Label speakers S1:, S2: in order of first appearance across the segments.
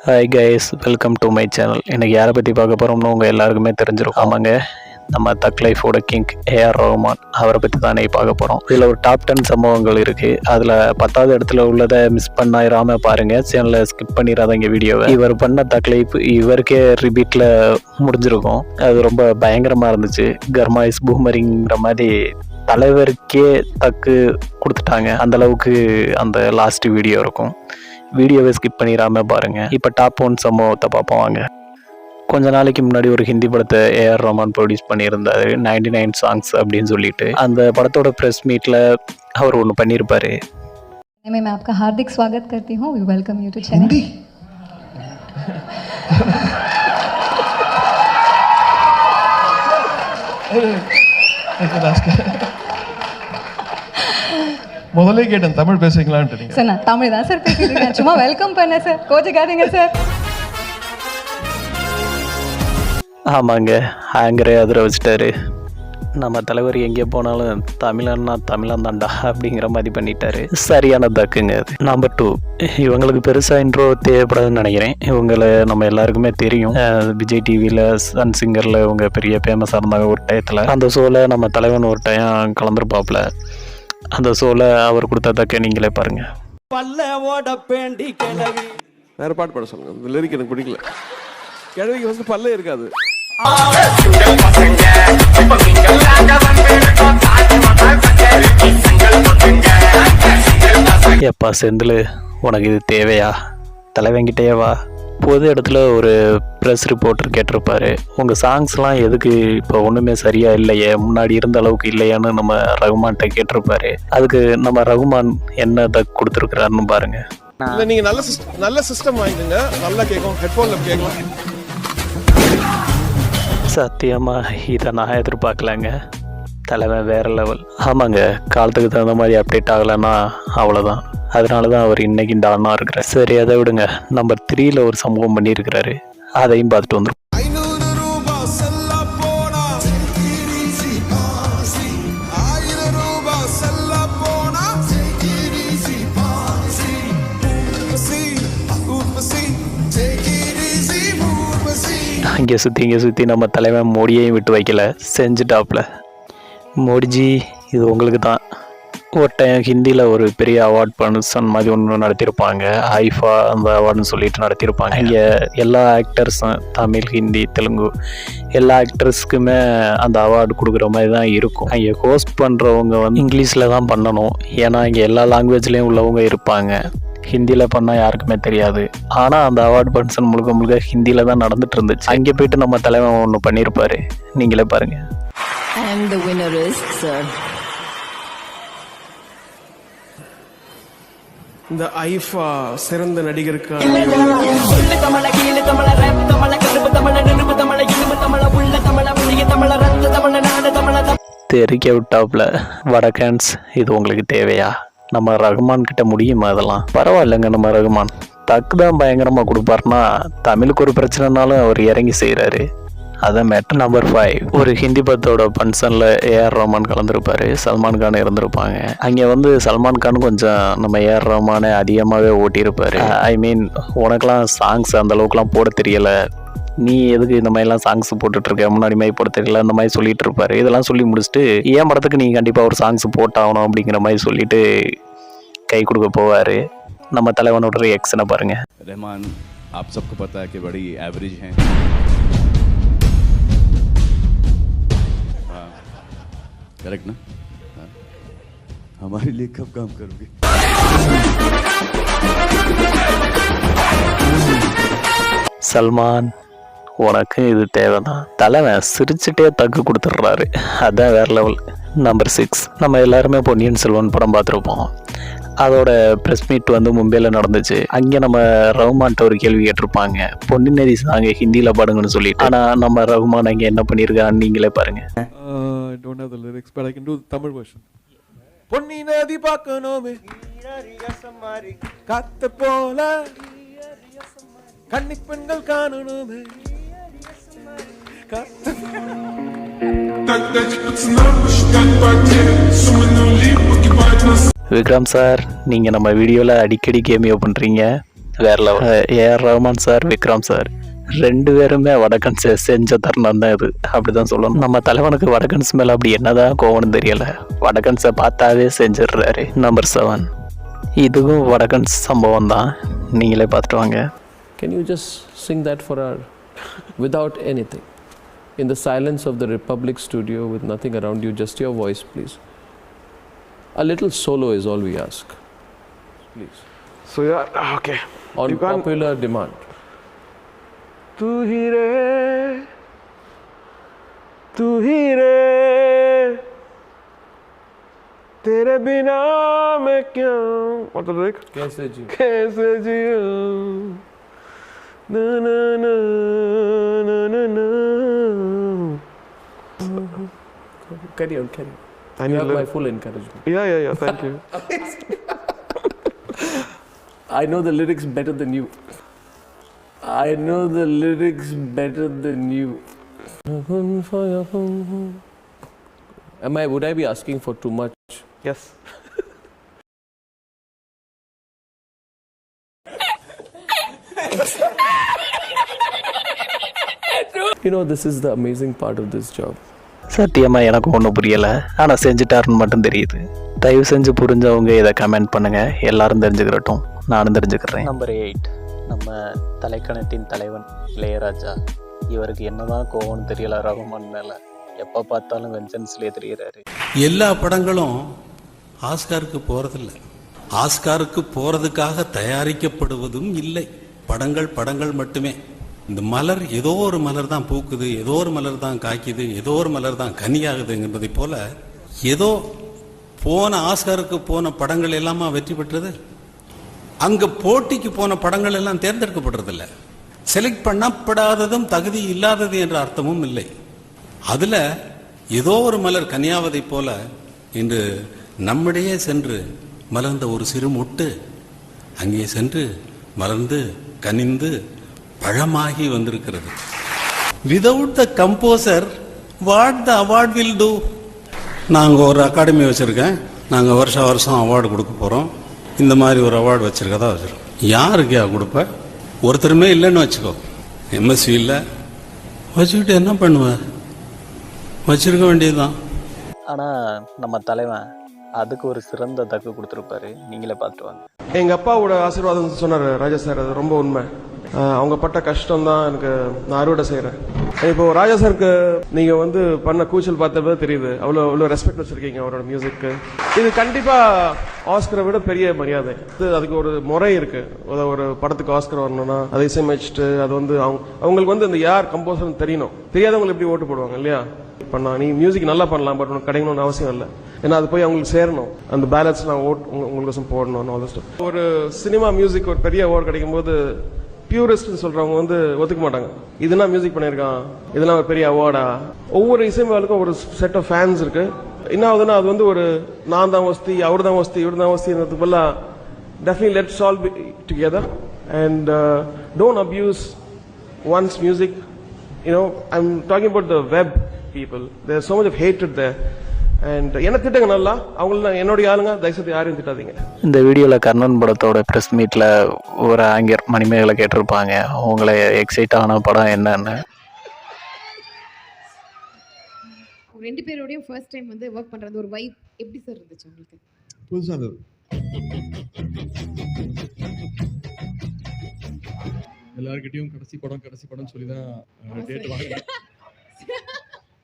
S1: Hi guys, welcome to my channel. இன்றைக்கி யாரை பற்றி பார்க்க போகிறோம்னு உங்கள் எல்லாருக்குமே தெரிஞ்சிருக்கும். ஆமாங்க, நம்ம தக் லைஃபோட கிங் ஏஆர் ரஹ்மான் அவரை பற்றி தான் இன்றைக்கி பார்க்க போகிறோம். இதில் ஒரு டாப் 10 சம்பவங்கள் இருக்குது. அதில் 10வது இடத்துல உள்ளதை மிஸ் பண்ணாயிராமல் பாருங்கள். சேனலை ஸ்கிப் பண்ணிடாதீங்க வீடியோவை. இவர் பண்ண தக் லைஃப் இவருக்கே ரிப்பீட்டில் முடிஞ்சிருக்கும். அது ரொம்ப பயங்கரமாக இருந்துச்சு. கர்மாயிஸ் பூமரிங்கிற மாதிரி தலைவருக்கே தக்கு கொடுத்துட்டாங்க. அந்தளவுக்கு அந்த லாஸ்ட் வீடியோ இருக்கும். வீடியோவை ஸ்கிப் பண்ணிடாமல் பாருங்கள். இப்போ டாப் 1 சம்பவத்தை பார்ப்போம் வாங்க. கொஞ்ச நாளைக்கு முன்னாடி ஒரு ஹிந்தி படத்தை ஏஆர் ரஹ்மான் ப்ரொடியூஸ் பண்ணியிருந்தாரு, 99 சாங்ஸ் அப்படின்னு சொல்லிட்டு. அந்த படத்தோட ப்ரெஸ் மீட்டில் அவர் ஒன்று பண்ணியிருப்பாரு.
S2: मैं आपका हार्दिक स्वागत करती हूँ. We welcome you to Chennai.
S3: முதல்ல கேட்டேன் தமிழ் பேசுவீங்களான்ட்டு.
S2: சார் நான் தமிழ் தான் சார் பேசிட்டு இருக்கேன். சும்மா வெல்கம் பண்ணேன் சார், கோச்சிக்காதீங்க சார்.
S1: ஆமாங்க, ஆங்கரே அதிர வச்சுட்டாரு. நம்ம தலைவர் எங்கே போனாலும் தமிழன்னா தமிழன் தாண்டா அப்படிங்கிற மாதிரி பண்ணிட்டாரு. சரியான தக்குங்க அது. நம்பர் 2, இவங்களுக்கு பெருசாக இன்ட்ரோ தேவைப்படாதுன்னு நினைக்கிறேன். இவங்களை நம்ம எல்லாருக்குமே தெரியும். விஜய் டிவியில் சன் சிங்கரில் இவங்க பெரிய ஃபேமஸாக இருந்தாங்க ஒரு டயத்தில். அந்த ஷோவில் நம்ம தலைவன் ஒரு டைம் கலந்துருப்பாப்புல. அந்த ஷோவில் அவர் கொடுத்த தக்க நீங்களே பாருங்க.
S4: வேற பாட்டு பாட சொல்லுங்க. இந்த லிரிக் எனக்கு பிடிக்கல. கிழவிக்கு ஃபர்ஸ்ட் பல்லே இருக்காது.
S1: எப்பா செந்தில், உனக்கு இது தேவையா? தலைவங்கிட்டே வா. பொது இடத்துல ஒரு ப்ரெஸ் ரிப்போர்ட்டர் கேட்டிருப்பாரு, உங்கள் சாங்ஸ்லாம் எதுக்கு இப்போ ஒன்றுமே சரியாக இல்லையே, முன்னாடி இருந்த அளவுக்கு இல்லையான்னு நம்ம ரகுமான்கிட்ட கேட்டிருப்பாரு. அதுக்கு நம்ம ரகுமான் என்ன கொடுத்துருக்குறாருன்னு பாருங்க.
S4: இல்லை, நீங்கள் நல்ல சிஸ்டம் வாங்கிக்கோங்க, நல்லா கேட்கும், ஹெட்ஃபோனில் கேட்கலாம்.
S1: சத்தியமாக இதை நான் எதிர்பார்க்கலாங்க. தலைவன் வேறு லெவல். ஆமாங்க, காலத்துக்கு தகுந்த மாதிரி அப்டேட் ஆகலைன்னா அவ்வளோதான். அதனால தான் அவர் இன்னைக்கு இந்த அண்ணா இருக்கிறார். சரி, அதை விடுங்க. நம்பர் 3ல் ஒரு சம்பவம் பண்ணியிருக்கிறாரு, அதையும் பார்த்துட்டு வந்துடும். இங்கே சுற்றி நம்ம தலைவன் மோடியையும் விட்டு வைக்கல, செஞ்சுட்டாப்புல. மோடிஜி, இது உங்களுக்கு தான். ஒரு டைம் ஹிந்தியில் ஒரு பெரிய அவார்ட் ஃபங்க்ஷன் மாதிரி ஒன்று நடத்தியிருப்பாங்க. ஐஃபா அந்த அவார்டுன்னு சொல்லிட்டு நடத்தியிருப்பாங்க. இங்கே எல்லா ஆக்டர்ஸும் தமிழ், ஹிந்தி, தெலுங்கு எல்லா ஆக்டர்ஸுக்குமே அந்த அவார்டு கொடுக்குற மாதிரி தான் இருக்கும். இங்கே ஹோஸ்ட் பண்ணுறவங்க வந்து இங்கிலீஷில் தான் பண்ணணும். ஏன்னா இங்கே எல்லா லாங்குவேஜ்லேயும் உள்ளவங்க இருப்பாங்க. ஹிந்தியில் பண்ணால் யாருக்குமே தெரியாது. ஆனால் அந்த அவார்டு ஃபங்க்ஷன் முழுக்க ஹிந்தியில் தான் நடந்துட்டு இருந்துச்சு. அங்கே போயிட்டு நம்ம தலைவன் ஒன்று பண்ணியிருப்பாரு, நீங்களே பாருங்கள்.
S5: And the winner is sir.
S4: இந்த ஐஃபா சிறந்த நடிகருக்கு
S1: தெரிக்க விட்டாப்புல. வடக்கன்ஸ், இது உங்களுக்கு தேவையா? நம்ம ரகுமான் கிட்ட முடியுமா? அதெல்லாம் பரவாயில்லைங்க. நம்ம ரகுமான் தக்கு தான் பயங்கரமாக கொடுப்பாருன்னா, தமிழுக்கு ஒரு பிரச்சனைனாலும் அவர் இறங்கி செய்கிறாரு. அதான் மேட்டர். நம்பர் 5, ஒரு ஹிந்தி படத்தோட ஃபங்க்ஷனில் ஏஆர் ரஹ்மான் கலந்துருப்பார். சல்மான் கான் இருந்திருப்பாங்க. அங்கே வந்து சல்மான் கான் கொஞ்சம் நம்ம ஏஆர் ரஹ்மானை அதிகமாகவே ஓட்டியிருப்பார். ஐ மீன், உனக்கெல்லாம் சாங்ஸ் அந்தளவுக்குலாம் போட தெரியலை, நீ எதுக்கு இந்த மாதிரிலாம் சாங்ஸ் போட்டுட்ருக்க, முன்னாடி மாதிரி போட தெரியல, அந்த மாதிரி சொல்லிட்டு இருப்பார். இதெல்லாம் சொல்லி முடிச்சுட்டு ஏன் படத்துக்கு நீ கண்டிப்பாக ஒரு சாங்ஸ் போட்டாகணும் அப்படிங்கிற மாதிரி சொல்லிட்டு கை கொடுக்க போவார். நம்ம தலைவனோட ரியாக்ஷனை பாருங்க.
S6: रहमान, आप सबको पता है कि बड़ी एवरेज हैं. करेक्ट ना? हमारे लिए कब काम करोगे?
S1: சல்மான், உனக்கு இது தேவைதான். தலைவன் சிரிச்சுட்டே தக்கு கொடுத்துட்றாரு. அதான் வேறு லெவல். நம்பர் 6, நம்ம எல்லாருமே பொன்னியின் செல்வன் படம் பார்த்துருப்போம். அதோட ப்ரெஸ் மீட் வந்து மும்பையில் நடந்துச்சு. அங்கே நம்ம ரகுமான்ட்ட ஒரு கேள்வி கேட்டிருப்பாங்க, பொன்னியின் நதி சாங் ஹிந்தியில் பாடுங்கன்னு சொல்லிட்டு. ஆனால் நம்ம ரகுமான் அங்கே என்ன பண்ணியிருக்கான்னு நீங்களே பாருங்க.
S4: I don't have the lyrics, but I can do the Tamil version. Ponni நதி பார்க்கணுமே காத்து போல, கன்னி பெண்கள் காணணுமே காத்து.
S1: விக்ரம் சார், நீங்கள் நம்ம வீடியோவில் அடிக்கடி கேமியோ பண்ணுறீங்க. வேற level. AR Rahman sir, Vikram sir 2 பேருமே வடக்கன்ஸ் செஞ்ச தருணம் தான் இது, அப்படிதான் சொல்லணும். நம்ம தலைவனுக்கு வடக்கன்ஸ் மேல அப்படி என்னதான் கோவம்னு தெரியல, வடக்கன்ஸை பார்த்தாவே செஞ்சிடுறாரு. நம்பர் 7 இதுவும் வடக்கன்ஸ் சம்பவம் தான், நீங்களே பார்த்துட்டு வாங்க.
S7: Can you just sing that for our, without anything, in the silence of the Republic studio with nothing around you, just your voice, please. A little solo is all we ask, please.
S8: So yeah, okay.
S7: On popular demand.
S8: तू ही रे तेरे बिना मैं क्यों मतलब देख
S7: कैसे जी
S8: ना ना ना ना ना ना
S7: carry on you have my full encouragement.
S8: yeah thank you.
S7: I know the lyrics better than you. Would I be asking for too much?
S8: Yes.
S7: You know, this is the amazing part of this job.
S1: சத்தியமாக எனக்கு ஒன்றும் புரியலை, ஆனால் செஞ்சுட்டாருன்னு மட்டும் தெரியுது. தயவு செஞ்சு புரிஞ்சவங்க இதை கமெண்ட் பண்ணுங்கள், எல்லாரும் தெரிஞ்சுக்கிறட்டும், நானும் தெரிஞ்சுக்கிறேன். நம்பர் 8 நம்ம தலைக்கணத்தின் தலைவன் இளையராஜா. இவருக்கு என்னதான் கோவம்னு தெரியல ரகுமான் மேலே, எப்போ பார்த்தாலும் வெஞ்சன்ஸ்லேயே தெரிகிறாரு.
S9: எல்லா படங்களும் ஆஸ்காருக்கு போகிறதில்ல, ஆஸ்காருக்கு போகிறதுக்காக தயாரிக்கப்படுவதும் இல்லை. படங்கள் மட்டுமே. இந்த மலர் ஏதோ ஒரு மலர் தான் பூக்குது, ஏதோ ஒரு மலர் தான் காய்க்குது, ஏதோ ஒரு மலர் தான் கனியாகுதுங்கிறதை போல ஏதோ போன ஆஸ்காருக்கு போன படங்கள் எல்லாமா வெற்றி பெற்றது. அங்க போட்டிக்கு போன படங்கள் எல்லாம் தேர்ந்தெடுக்கப்படுறதில்லை. செலக்ட் பண்ணப்படாததும் தகுதி இல்லாதது என்ற அர்த்தமும் இல்லை. அதுல ஏதோ ஒரு மலர் கனியாவதை போல இன்று நம்மிடையே சென்று மலர்ந்த ஒரு சிறு மொட்டு அங்கே சென்று மலர்ந்து கனிந்து பழமாகி வந்திருக்கிறது. Without the composer what the award will do. நாங்கள் ஒரு அகாடமி வச்சுருக்கேன், நாங்கள் வருஷம் அவார்டு கொடுக்க போகிறோம். இந்த மாதிரி ஒரு அவார்டு வச்சுருக்கதா வச்சுருக்கோம். யாருக்கா கொடுப்ப? ஒருத்தருமே இல்லைன்னு வச்சுக்கோ, எம்எஸ்வி இல்லை, வச்சுக்கிட்டு என்ன பண்ணுவேன்? வச்சிருக்க வேண்டியதுதான்.
S1: ஆனால் நம்ம தலைவன் அதுக்கு ஒரு சிறந்த தக்கு கொடுத்துருப்பாரு, நீங்களே பார்த்துட்டு வாங்க.
S8: எங்கள் அப்பாவோட ஆசீர்வாதம் சொன்னார் ராஜா சார், அது ரொம்ப உண்மை. அவங்க பட்ட கஷ்டம் தான் எனக்கு நான் அறுவடை செய்கிறேன். இப்போ ராஜா சாருக்கு நீங்கள் பண்ண கூச்சல் பார்த்தப்ப தெரியுது, அவ்வளோ ரெஸ்பெக்ட் வச்சுருக்கீங்க அவரோட மியூசிக்கு. இது கண்டிப்பாக ஆஸ்கரை விட பெரிய மரியாதை. அதுக்கு ஒரு முறை இருக்குது. ஒரு படத்துக்கு ஆஸ்கர் வரணும்னா அதை இசையமைச்சிட்டு அது அவங்களுக்கு இந்த யார் கம்போசர்னு தெரியணும். தெரியாதவங்களுக்கு எப்படி ஓட்டு போடுவாங்க இல்லையா? பண்ணலாம், நீ மியூசிக் நல்லா பண்ணலாம், பட் உனக்கு கிடைக்கணும்னு அவசியம் இல்லை. ஏன்னா அது போய் அவங்களுக்கு சேரணும், அந்த பேலன்ஸ் நான் உங்களுக்கு போடணும். ஒரு சினிமா மியூசிக் ஒரு பெரிய அவார்டு கிடைக்கும் போது பியூரிஸ்ட் சொல்றவங்க ஒத்துக்க மாட்டாங்க. இதுனா மியூசிக் பண்ணியிருக்கான், இதெல்லாம் ஒரு பெரிய அவார்டா? ஒவ்வொரு இசைமாளுக்கும் ஒரு செட் ஆஃப் ஃபேன்ஸ் இருக்கு. என்ன ஆகுதுன்னா அது ஒரு நான் தான் வசதி, அவர் தான் வசதி, இவர் தான் வசதின்றதுக்கு பதிலா definitely let's all be together and don't abuse one's music. I'm talking about the web people. There's so much of hatred there. And என்ன திட்டங்க நல்லா, அவங்கள என்னுடைய ஆளுங்க, தயவுசெய்து யாரையும் திட்டாதீங்க.
S1: இந்த வீடியோவில் கர்ணன் படத்தோட ப்ரெஸ் மீட்டில் ஒரு ஆங்கர் மணிமேகலை கேட்டிருப்பாங்க, உங்களை எக்ஸைட் ஆன படம் என்னன்னு.
S10: ரெண்டு பேரோடையும் ஃபர்ஸ்ட் டைம் ஒர்க் பண்ணுறது ஒரு வைப் எப்படி சார் இருந்துச்சு உங்களுக்கு?
S3: புதுசாக இருந்தது. எல்லார்கிட்டையும் கடைசி படம் சொல்லி தான் டேட் வாங்கினேன்.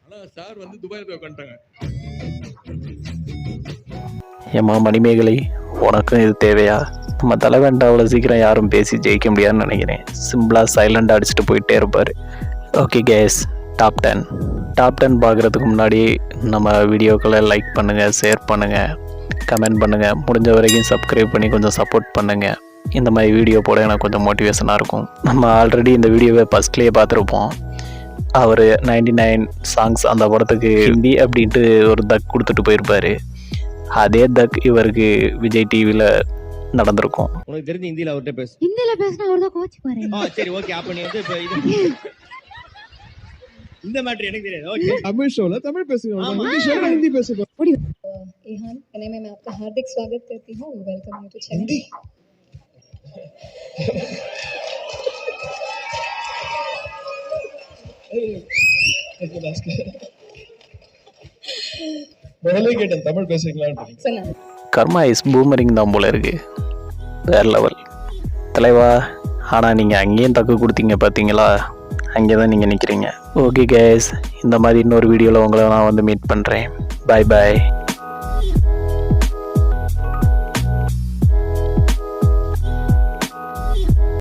S3: ஆனால் சார் துபாயில் போய் உட்காந்துட்டாங்க.
S1: ஏம்மா மணிமேகலை, உனக்கும் இது தேவையா? நம்ம தலைவன்ட்டு அவ்வளோ சீக்கிரம் யாரும் பேசி ஜெயிக்க முடியாதுன்னு நினைக்கிறேன். சிம்பிளாக சைலண்டாக அடிச்சுட்டு போயிட்டே இருப்பார். ஓகே கேஸ், டாப் 10 பார்க்குறதுக்கு முன்னாடி நம்ம வீடியோக்களை லைக் பண்ணுங்கள், ஷேர் பண்ணுங்கள், கமெண்ட் பண்ணுங்கள், முடிஞ்ச வரைக்கும் சப்ஸ்கிரைப் பண்ணி கொஞ்சம் சப்போர்ட் பண்ணுங்கள். இந்த மாதிரி வீடியோ போட எனக்கு கொஞ்சம் மோட்டிவேஷனாக இருக்கும். நம்ம ஆல்ரெடி இந்த வீடியோவை ஃபஸ்ட்லேயே பார்த்துருப்போம். அவர் 99 சாங்ஸ் அந்த படத்துக்கு ஹிந்தி அப்படின்ட்டு ஒரு தக் கொடுத்துட்டு போயிருப்பார். அதே தக் இவருக்கு விஜய் டிவியில் நடந்திருக்கும்.
S11: உனக்கு தெரிஞ்ச ஹிந்தியில் அவர்கிட்ட பேசு.
S10: ஹிந்தியில பேசினா அவர் தான் கோச் பாரு.
S11: சரி ஓகே, அப்ப நீ இப்போ இந்த மேட்டர் எனக்கு தெரியாது. ஓகே,
S3: தமிழ் ஷோல தமிழ் பேசுங்க, ஹிந்தி ஷோல ஹிந்தி பேசுங்க.
S2: एहान कहने में मैं आपका हार्दिक स्वागत करती हूँ. Welcome you to channel.
S3: முதல்ல கேட்டேன் தமிழ் பேசுறீங்களான்னு.
S2: சொன்னாங்க.
S1: கர்மா இஸ் பூமரிங் தான் போல இருக்கு. வேற லெவல் தலைவா. ஆனால் நீங்கள் அங்கேயும் தக்கு கொடுத்தீங்க பார்த்தீங்களா, அங்கே தான் நீங்கள் நிற்கிறீங்க. ஓகே கேஸ், இந்த மாதிரி இன்னொரு வீடியோவில் உங்களை நான் வந்து மீட் பண்ணுறேன். பாய் பாய்.